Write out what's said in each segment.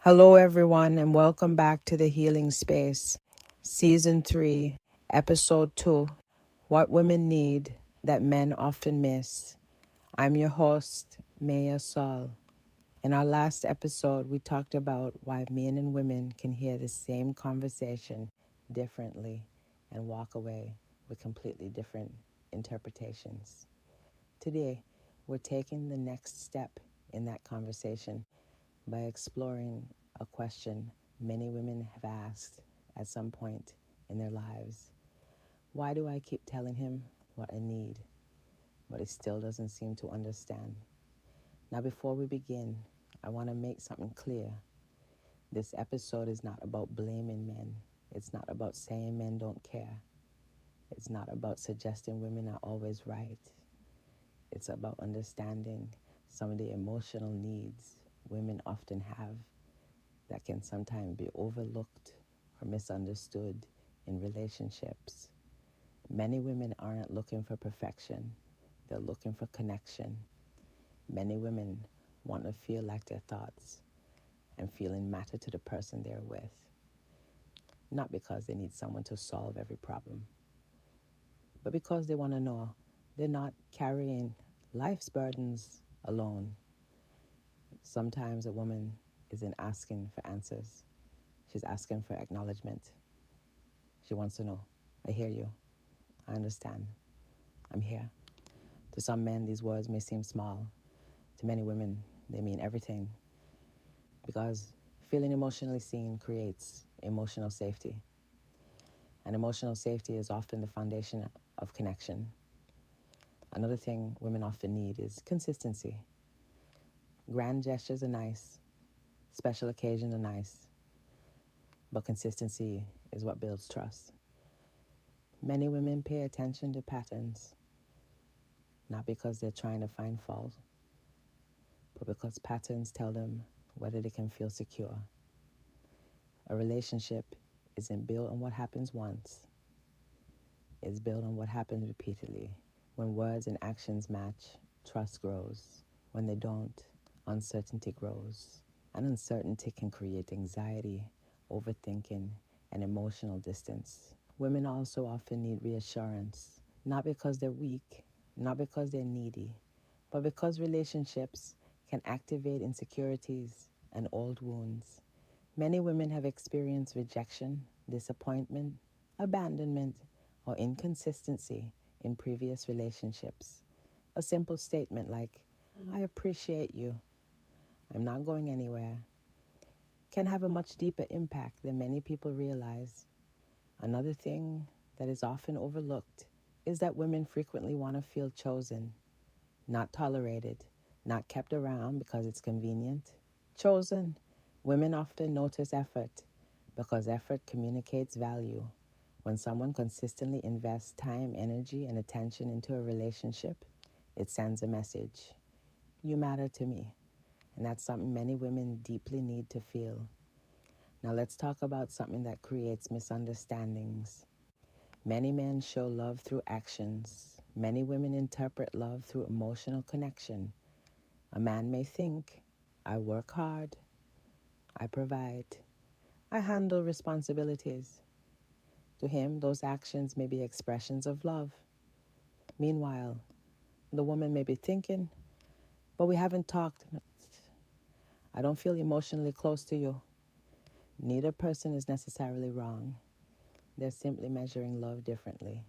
Hello, everyone, and welcome back to the Healing Space, Season 3, Episode 2, What Women Need That Men Often Miss. I'm your host, Maya Saul. In our last episode, we talked about why men and women can hear the same conversation differently and walk away with completely different interpretations. Today, we're taking the next step in that conversation by exploring a question many women have asked at some point in their lives. Why do I keep telling him what I need, but he still doesn't seem to understand? Now, before we begin, I want to make something clear. This episode is not about blaming men. It's not about saying men don't care. It's not about suggesting women are always right. It's about understanding some of the emotional needs women often have that can sometimes be overlooked or misunderstood in relationships. Many women aren't looking for perfection, they're looking for connection. Many women want to feel like their thoughts and feeling matter to the person they're with, not because they need someone to solve every problem, but because they want to know they're not carrying life's burdens alone. Sometimes a woman isn't asking for answers, she's asking for acknowledgement. She wants to know, I hear you. I understand. I'm here. To some men, these words may seem small. To many women, they mean everything. Because feeling emotionally seen creates emotional safety. And emotional safety is often the foundation of connection. Another thing women often need is consistency. Grand gestures are nice. Special occasions are nice. But consistency is what builds trust. Many women pay attention to patterns, not because they're trying to find fault, but because patterns tell them whether they can feel secure. A relationship isn't built on what happens once. It's built on what happens repeatedly. When words and actions match, trust grows. When they don't, uncertainty grows. And uncertainty can create anxiety, overthinking, and emotional distance. Women also often need reassurance, not because they're weak, not because they're needy, but because relationships can activate insecurities and old wounds. Many women have experienced rejection, disappointment, abandonment, or inconsistency in previous relationships. A simple statement like, I appreciate you, I'm not going anywhere, can have a much deeper impact than many people realize. Another thing that is often overlooked is that women frequently want to feel chosen, not tolerated, not kept around because it's convenient. Chosen. Women often notice effort because effort communicates value. When someone consistently invests time, energy, and attention into a relationship, it sends a message. You matter to me. And that's something many women deeply need to feel. Now let's talk about something that creates misunderstandings. Many men show love through actions. Many women interpret love through emotional connection. A man may think, I work hard, I provide, I handle responsibilities. To him, those actions may be expressions of love. Meanwhile, the woman may be thinking, but we haven't talked. I don't feel emotionally close to you. Neither person is necessarily wrong. They're simply measuring love differently.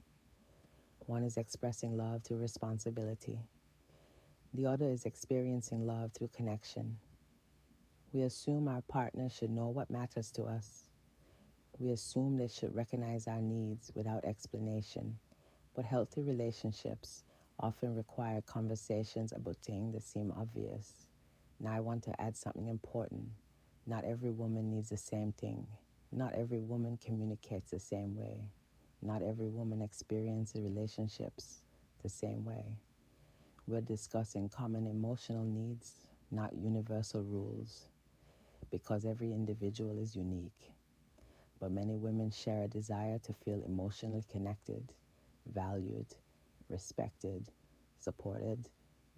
One is expressing love through responsibility. The other is experiencing love through connection. We assume our partner should know what matters to us. We assume they should recognize our needs without explanation. But healthy relationships often require conversations about things that seem obvious. Now I want to add something important. Not every woman needs the same thing. Not every woman communicates the same way. Not every woman experiences relationships the same way. We're discussing common emotional needs, not universal rules, because every individual is unique. But many women share a desire to feel emotionally connected, valued, respected, supported,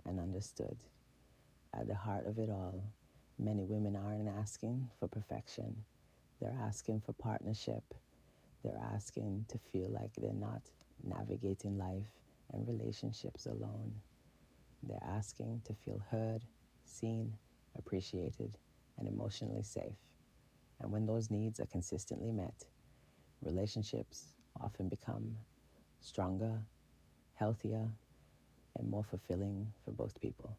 and understood. At the heart of it all Many women aren't asking for perfection. They're asking for partnership. They're asking to feel like they're not navigating life and relationships alone. They're asking to feel heard, seen, appreciated, and emotionally safe. And when those needs are consistently met, relationships often become stronger, healthier, and more fulfilling for both people.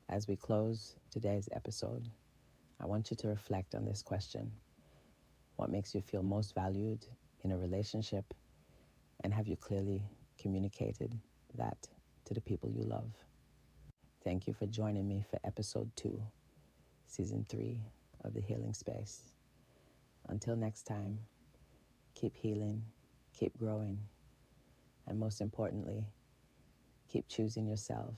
As we close today's episode, I want you to reflect on this question. What makes you feel most valued in a relationship? And have you clearly communicated that to the people you love? Thank you for joining me for episode 2, season 3 of The Healing Space. Until next time, keep healing, keep growing, and most importantly, keep choosing yourself